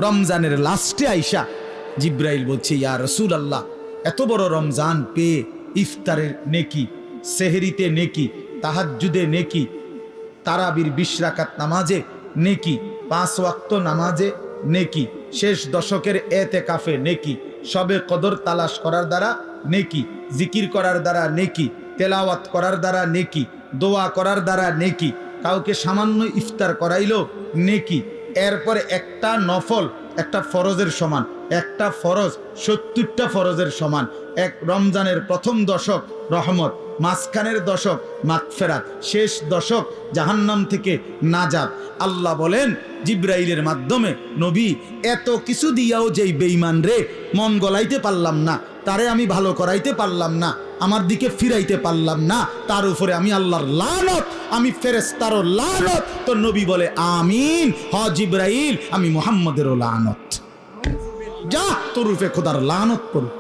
রমজানের লাস্টে আইসা জিব্রাইল বলছে, ইয়া রাসূলুল্লাহ, এত বড় রমজান পেয়ে ইফতারের নেকি, সেহরিতে নেকি, তাহাজ্জুদে নেকি, তারাবির 20 রাকাত নামাজে নেকি, 5 ওয়াক্ত নামাজে নেকি, শেষ দশকের এতেকাফে নেকি, সবে কদর তালাশ করার দ্বারা নেকি, জিকির করার দ্বারা নেকি, তেলাওয়াত করার দ্বারা নেকি, দোয়া করার দ্বারা নেকি, কাউকে সামান্য ইফতার করাইলো নেকি, এরপরে একটা নফল একটা ফরজের সমান, একটা ফরজ 70টা ফরজের সমান, এক রমজানের প্রথম দশক রহমত, মাঝখানের দশক মাগফিরাত, শেষ দশক জাহান্নাম থেকে নাজাত। আল্লাহ বলেন জিব্রাইলের মাধ্যমে, নবী এত কিছু দিয়াও যেই বেঈমান রে মন গলাইতে পারলাম না, তারে আমি ভালো করাইতে পারলাম না, আমার দিকে ফিরাইতে পারলাম না, তার উপরে আমি আল্লাহর লানত, আমি ফেরেশতারও লানত। তো নবী বলে আমিন, হ জিব্রাইল, আমি মুহাম্মদেরও লানত। যা তোর উপরে খোদার লানত করুক।